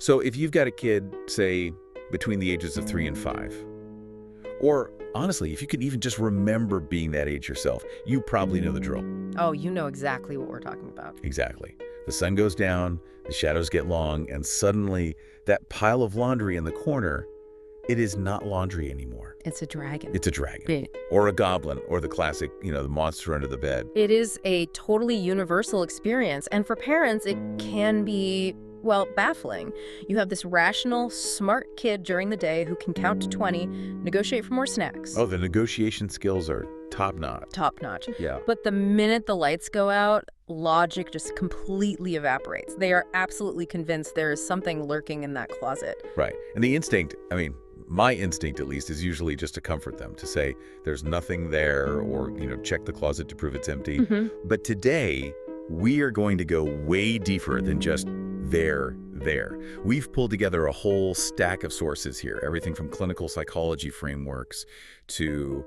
So if you've got a kid, say, between the ages of 3 and 5, or honestly, if you can even just remember being that age yourself, you probably know the drill. Oh, you know exactly what we're talking about. Exactly. The sun goes down, the shadows get long, and suddenly that pile of laundry in the corner, it is not laundry anymore. It's a dragon. It's a dragon. Right. Or a goblin, or the classic, the monster under the bed. It is a totally universal experience, and for parents, it can be, well, baffling. You have this rational, smart kid during the day who can count to 20, negotiate for more snacks. Oh, the negotiation skills are top-notch. Top-notch. Yeah. But the minute the lights go out, logic just completely evaporates. They are absolutely convinced there is something lurking in that closet. Right. And the instinct, my instinct at least, is usually just to comfort them, to say there's nothing there, or, check the closet to prove it's empty. But today, we are going to go way deeper than just there. We've pulled together a whole stack of sources here, everything from clinical psychology frameworks to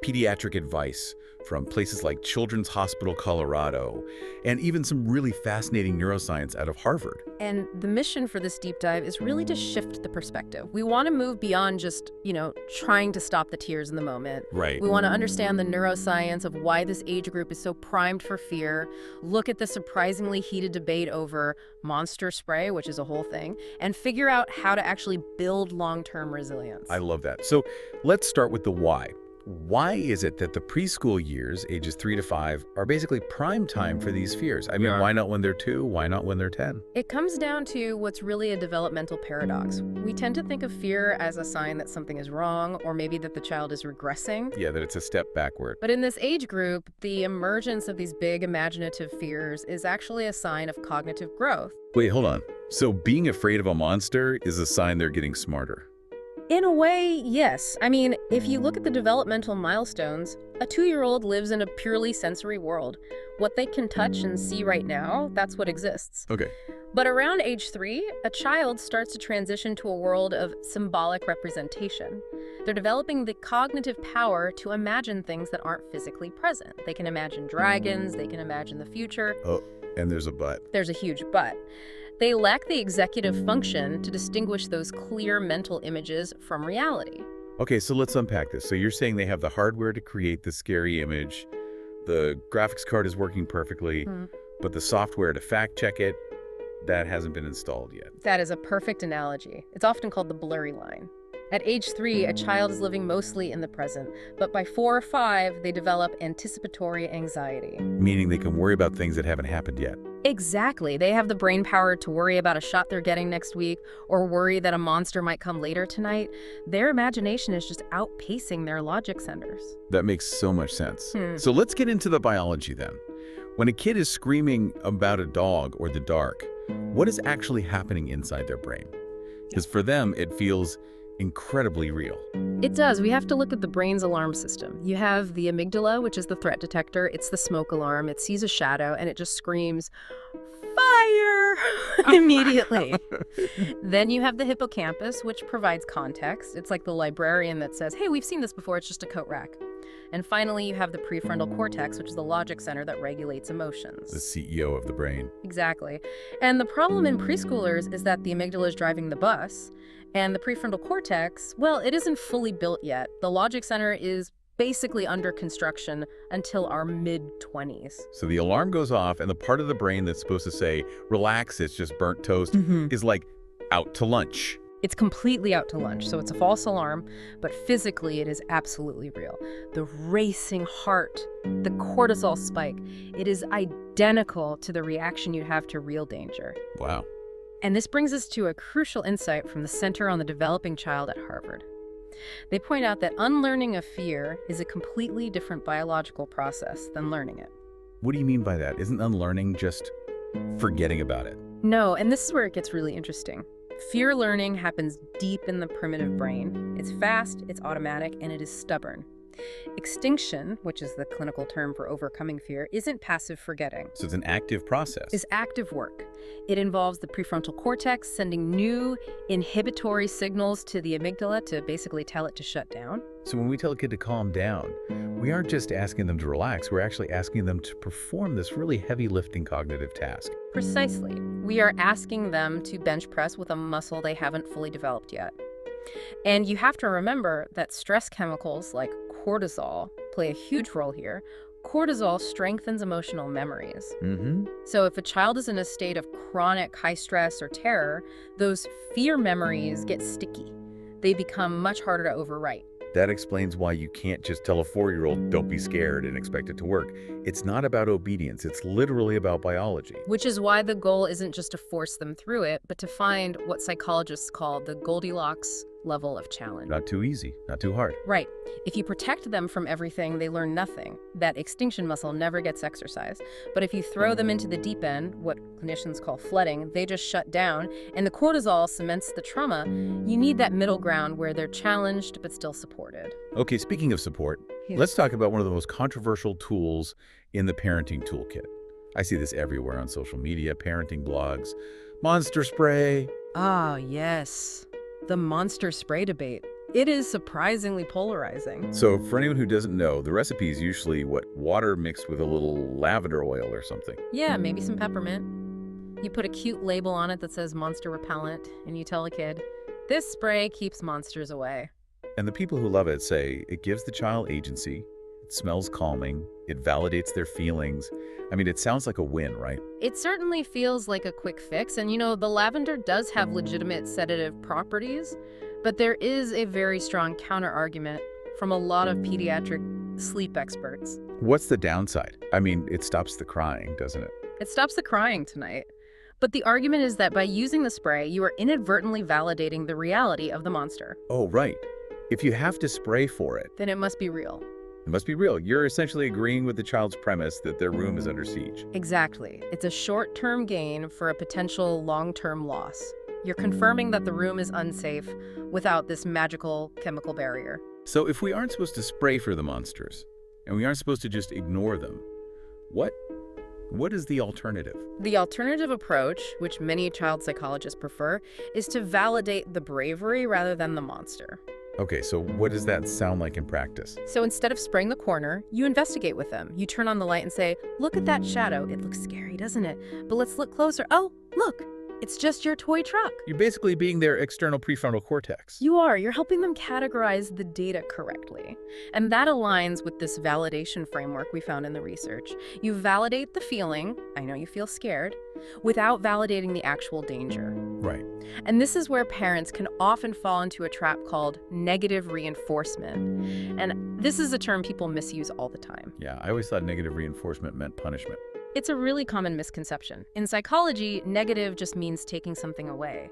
pediatric advice from places like Children's Hospital Colorado, and even some really fascinating neuroscience out of Harvard. And the mission for this deep dive is really to shift the perspective. We want to move beyond just, trying to stop the tears in the moment. Right. We want to understand the neuroscience of why this age group is so primed for fear, look at the surprisingly heated debate over monster spray, which is a whole thing, and figure out how to actually build long-term resilience. I love that. So let's start with the why. Why is it that the preschool years, ages 3 to 5, are basically prime time for these fears? Why not when they're 2? Why not when they're 10? It comes down to what's really a developmental paradox. We tend to think of fear as a sign that something is wrong, or maybe that the child is regressing. Yeah, that it's a step backward. But in this age group, the emergence of these big imaginative fears is actually a sign of cognitive growth. Wait, hold on. So being afraid of a monster is a sign they're getting smarter? In a way, yes. If you look at the developmental milestones, a 2-year-old lives in a purely sensory world. What they can touch and see right now, that's what exists. Okay. But around age 3, a child starts to transition to a world of symbolic representation. They're developing the cognitive power to imagine things that aren't physically present. They can imagine dragons, they can imagine the future. Oh, and there's a but. There's a huge but. They lack the executive function to distinguish those clear mental images from reality. Okay, so let's unpack this. So you're saying they have the hardware to create the scary image, the graphics card is working perfectly, but the software to fact-check it, that hasn't been installed yet. That is a perfect analogy. It's often called the blurry line. At age 3, a child is living mostly in the present, but by 4 or 5, they develop anticipatory anxiety. Meaning they can worry about things that haven't happened yet. Exactly. They have the brain power to worry about a shot they're getting next week, or worry that a monster might come later tonight. Their imagination is just outpacing their logic centers. That makes so much sense. So let's get into the biology then. When a kid is screaming about a dog or the dark, what is actually happening inside their brain? Because for them, it feels incredibly real. It does. We have to look at the brain's alarm system. You have the amygdala, which is the threat detector. It's the smoke alarm. It sees a shadow and it just screams, fire, immediately. Then you have the hippocampus, which provides context. It's like the librarian that says, hey, we've seen this before, it's just a coat rack. And finally, you have the prefrontal cortex, which is the logic center that regulates emotions. The CEO of the brain. Exactly. And the problem in preschoolers is that the amygdala is driving the bus, and the prefrontal cortex, well, it isn't fully built yet. The logic center is basically under construction until our mid-20s. So the alarm goes off, and the part of the brain that's supposed to say, relax, it's just burnt toast, is like out to lunch. It's completely out to lunch, so it's a false alarm, but physically it is absolutely real. The racing heart, the cortisol spike, it is identical to the reaction you'd have to real danger. Wow. And this brings us to a crucial insight from the Center on the Developing Child at Harvard. They point out that unlearning a fear is a completely different biological process than learning it. What do you mean by that? Isn't unlearning just forgetting about it? No, and this is where it gets really interesting. Fear learning happens deep in the primitive brain. It's fast, it's automatic, and it is stubborn. Extinction, which is the clinical term for overcoming fear, isn't passive forgetting. So it's an active process. It's active work. It involves the prefrontal cortex sending new inhibitory signals to the amygdala to basically tell it to shut down. So when we tell a kid to calm down, we aren't just asking them to relax, we're actually asking them to perform this really heavy lifting cognitive task. Precisely. We are asking them to bench press with a muscle they haven't fully developed yet. And you have to remember that stress chemicals like cortisol play a huge role here. Cortisol strengthens emotional memories. So if a child is in a state of chronic high stress or terror, those fear memories get sticky. They become much harder to overwrite. That explains why you can't just tell a 4-year-old, don't be scared, and expect it to work. It's not about obedience. It's literally about biology. Which is why the goal isn't just to force them through it, but to find what psychologists call the Goldilocks level of challenge. Not too easy, not too hard. Right. If you protect them from everything, they learn nothing. That extinction muscle never gets exercised. But if you throw them into the deep end, what clinicians call flooding, they just shut down, and the cortisol cements the trauma. You need that middle ground where they're challenged but still supported. Okay, speaking of support, let's talk about one of the most controversial tools in the parenting toolkit. I see this everywhere on social media, parenting blogs, monster spray. Ah, yes. The monster spray debate. It is surprisingly polarizing. So for anyone who doesn't know, the recipe is usually water mixed with a little lavender oil or something. Yeah, maybe some peppermint. You put a cute label on it that says monster repellent, and you tell a kid, this spray keeps monsters away. And the people who love it say it gives the child agency, it smells calming, it validates their feelings. I mean, it sounds like a win, right? It certainly feels like a quick fix, and the lavender does have legitimate sedative properties, but there is a very strong counter-argument from a lot of pediatric sleep experts. What's the downside? I mean, it stops the crying, doesn't it? It stops the crying tonight. But the argument is that by using the spray, you are inadvertently validating the reality of the monster. Oh, right. If you have to spray for it, Then it must be real. it must be real. You're essentially agreeing with the child's premise that their room is under siege. Exactly. It's a short-term gain for a potential long-term loss. You're confirming that the room is unsafe without this magical chemical barrier. So if we aren't supposed to spray for the monsters, and we aren't supposed to just ignore them, what is the alternative? The alternative approach, which many child psychologists prefer, is to validate the bravery rather than the monster. Okay, so what does that sound like in practice? So instead of spraying the corner, you investigate with them. You turn on the light and say, look at that shadow. It looks scary, doesn't it? But let's look closer. Oh, look, it's just your toy truck. You're basically being their external prefrontal cortex. You are. You're helping them categorize the data correctly. And that aligns with this validation framework we found in the research. You validate the feeling, I know you feel scared, without validating the actual danger. Right. And this is where parents can often fall into a trap called negative reinforcement. And this is a term people misuse all the time. Yeah, I always thought negative reinforcement meant punishment. It's a really common misconception. In psychology, negative just means taking something away.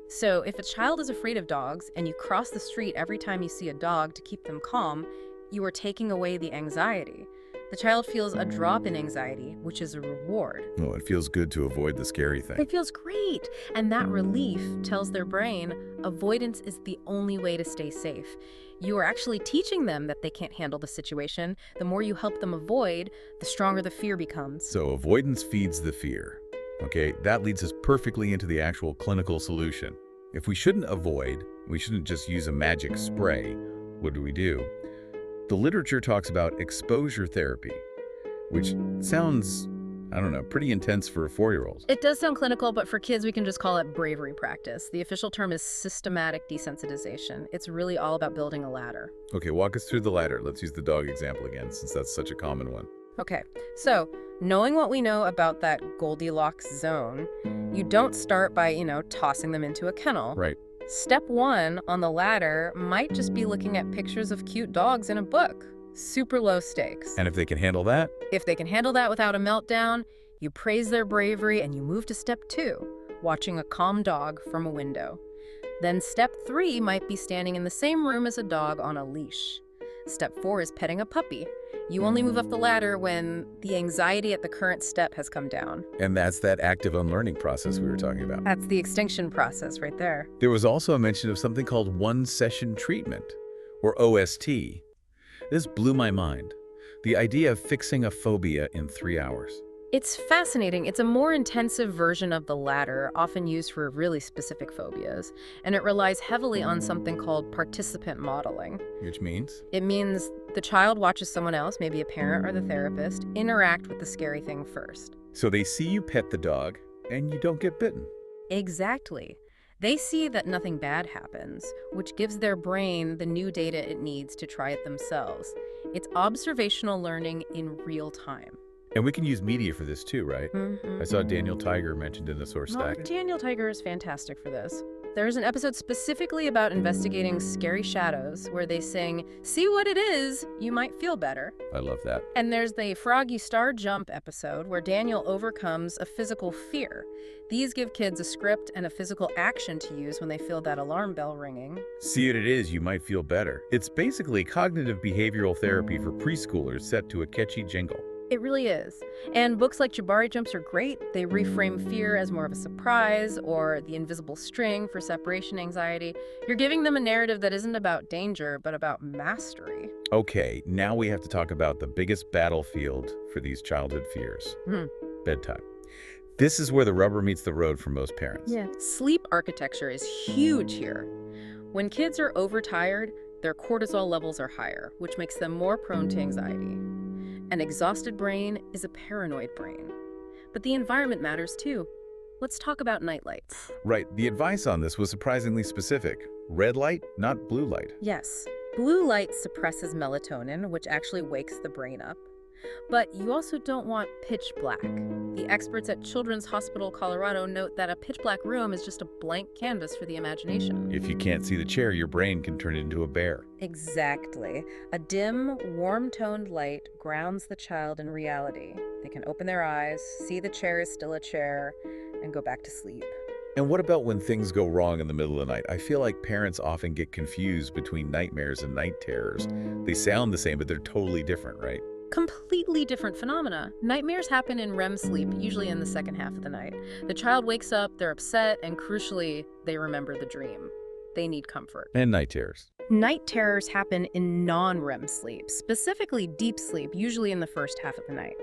So if a child is afraid of dogs and you cross the street every time you see a dog to keep them calm, you are taking away the anxiety. The child feels a drop in anxiety, which is a reward. Oh, it feels good to avoid the scary thing. It feels great. And that relief tells their brain avoidance is the only way to stay safe. You are actually teaching them that they can't handle the situation. The more you help them avoid, the stronger the fear becomes. So avoidance feeds the fear. Okay, that leads us perfectly into the actual clinical solution. If we shouldn't avoid, we shouldn't just use a magic spray. What do? The literature talks about exposure therapy, which sounds, I don't know, pretty intense for a 4-year-old. It does sound clinical, but for kids, we can just call it bravery practice. The official term is systematic desensitization. It's really all about building a ladder. Okay, walk us through the ladder. Let's use the dog example again, since that's such a common one. Okay, so knowing what we know about that Goldilocks zone, you don't start by, tossing them into a kennel. Right. Step 1 on the ladder might just be looking at pictures of cute dogs in a book. Super low stakes. And if they can handle that? If they can handle that without a meltdown, you praise their bravery and you move to step 2, watching a calm dog from a window. Then step 3 might be standing in the same room as a dog on a leash. Step 4 is petting a puppy. You only move up the ladder when the anxiety at the current step has come down. And that's that active unlearning process we were talking about. That's the extinction process right there. There was also a mention of something called one-session treatment, or OST. This blew my mind. The idea of fixing a phobia in 3 hours. It's fascinating. It's a more intensive version of the latter, often used for really specific phobias, and it relies heavily on something called participant modeling. Which means? It means the child watches someone else, maybe a parent or the therapist, interact with the scary thing first. So they see you pet the dog, and you don't get bitten. Exactly. They see that nothing bad happens, which gives their brain the new data it needs to try it themselves. It's observational learning in real time. And we can use media for this too, right? Mm-hmm. I saw Daniel Tiger mentioned in the source stack. Daniel Tiger is fantastic for this. There's an episode specifically about investigating scary shadows where they sing, "See what it is, you might feel better." I love that. And there's the Froggy Star Jump episode where Daniel overcomes a physical fear. These give kids a script and a physical action to use when they feel that alarm bell ringing. See what it is, you might feel better. It's basically cognitive behavioral therapy for preschoolers set to a catchy jingle. It really is. And books like Jabari Jumps are great. They reframe fear as more of a surprise, or The Invisible String for separation anxiety. You're giving them a narrative that isn't about danger, but about mastery. Okay, now we have to talk about the biggest battlefield for these childhood fears. Bedtime. This is where the rubber meets the road for most parents. Yeah. Sleep architecture is huge here. When kids are overtired, their cortisol levels are higher, which makes them more prone to anxiety. An exhausted brain is a paranoid brain. But the environment matters too. Let's talk about nightlights. Right, the advice on this was surprisingly specific. Red light, not blue light. Yes, blue light suppresses melatonin, which actually wakes the brain up. But you also don't want pitch black. The experts at Children's Hospital Colorado note that a pitch black room is just a blank canvas for the imagination. If you can't see the chair, your brain can turn into a bear. Exactly. A dim, warm-toned light grounds the child in reality. They can open their eyes, see the chair is still a chair, and go back to sleep. And what about when things go wrong in the middle of the night? I feel like parents often get confused between nightmares and night terrors. They sound the same, but they're totally different, right? Completely different phenomena. Nightmares happen in REM sleep, usually in the second half of the night. The child wakes up, they're upset, and crucially, they remember the dream. They need comfort. And night terrors. Night terrors happen in non-REM sleep, specifically deep sleep, usually in the first half of the night.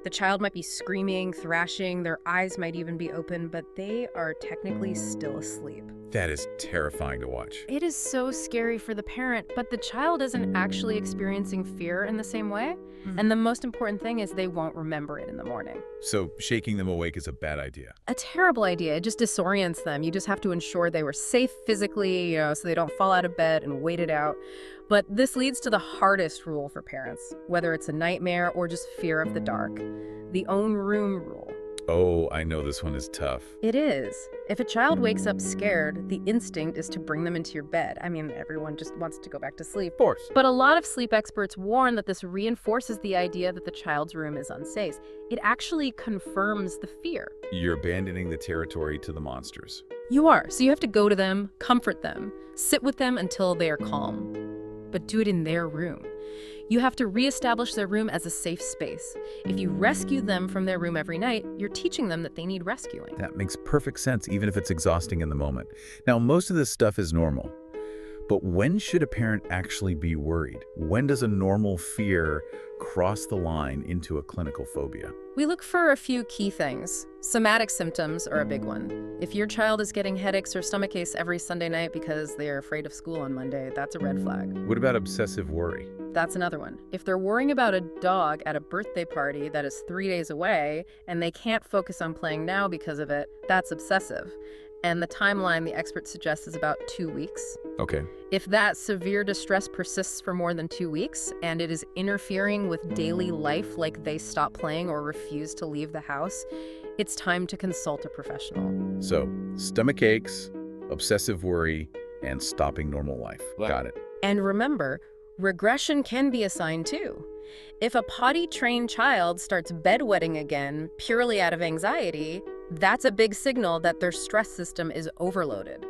The child might be screaming, thrashing, their eyes might even be open, but they are technically still asleep. That is terrifying to watch. It is so scary for the parent, but the child isn't actually experiencing fear in the same way. And the most important thing is they won't remember it in the morning. So shaking them awake is a bad idea. A terrible idea. It just disorients them. You just have to ensure they were safe physically, so they don't fall out of bed and wait it out. But this leads to the hardest rule for parents, whether it's a nightmare or just fear of the dark. The own room rule. Oh, I know this one is tough. It is. If a child wakes up scared, the instinct is to bring them into your bed. I mean, everyone just wants to go back to sleep. Of course. But a lot of sleep experts warn that this reinforces the idea that the child's room is unsafe. It actually confirms the fear. You're abandoning the territory to the monsters. You are. So you have to go to them, comfort them, sit with them until they are calm. But do it in their room. You have to reestablish their room as a safe space. If you rescue them from their room every night, you're teaching them that they need rescuing. That makes perfect sense, even if it's exhausting in the moment. Now, most of this stuff is normal. But when should a parent actually be worried? When does a normal fear cross the line into a clinical phobia? We look for a few key things. Somatic symptoms are a big one. If your child is getting headaches or stomach aches every Sunday night because they are afraid of school on Monday, that's a red flag. What about obsessive worry? That's another one. If they're worrying about a dog at a birthday party that is 3 days away and they can't focus on playing now because of it, that's obsessive. And the timeline the expert suggests is about 2 weeks. Okay. If that severe distress persists for more than 2 weeks and it is interfering with daily life, like they stop playing or refuse to leave the house, it's time to consult a professional. So, stomach aches, obsessive worry, and stopping normal life. Got it. And remember, regression can be a sign too. If a potty-trained child starts bedwetting again purely out of anxiety, that's a big signal that their stress system is overloaded.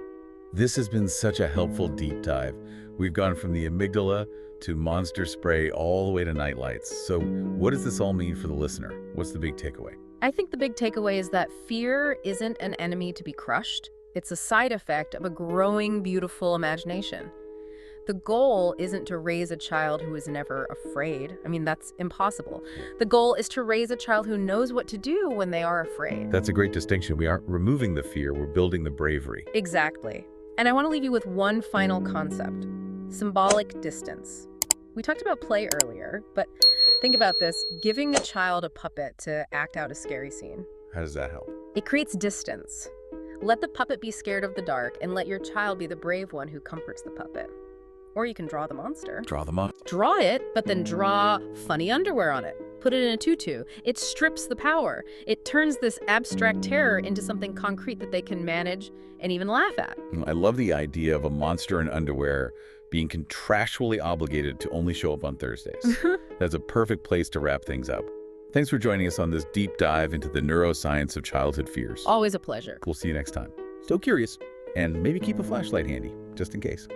This has been such a helpful deep dive. We've gone from the amygdala to monster spray all the way to nightlights. So what does this all mean for the listener? What's the big takeaway? I think the big takeaway is that fear isn't an enemy to be crushed. It's a side effect of a growing, beautiful imagination. The goal isn't to raise a child who is never afraid. I mean, that's impossible. The goal is to raise a child who knows what to do when they are afraid. That's a great distinction. We aren't removing the fear, we're building the bravery. Exactly. And I want to leave you with one final concept: symbolic distance. We talked about play earlier, but think about this. Giving a child a puppet to act out a scary scene. How does that help? It creates distance. Let the puppet be scared of the dark, and let your child be the brave one who comforts the puppet. Or you can draw the monster. Draw them on. Draw it, but then draw funny underwear on it. Put it in a tutu. It strips the power. It turns this abstract terror into something concrete that they can manage and even laugh at. I love the idea of a monster in underwear being contractually obligated to only show up on Thursdays. That's a perfect place to wrap things up. Thanks for joining us on this deep dive into the neuroscience of childhood fears. Always a pleasure. We'll see you next time. Still curious, and maybe keep a flashlight handy, just in case.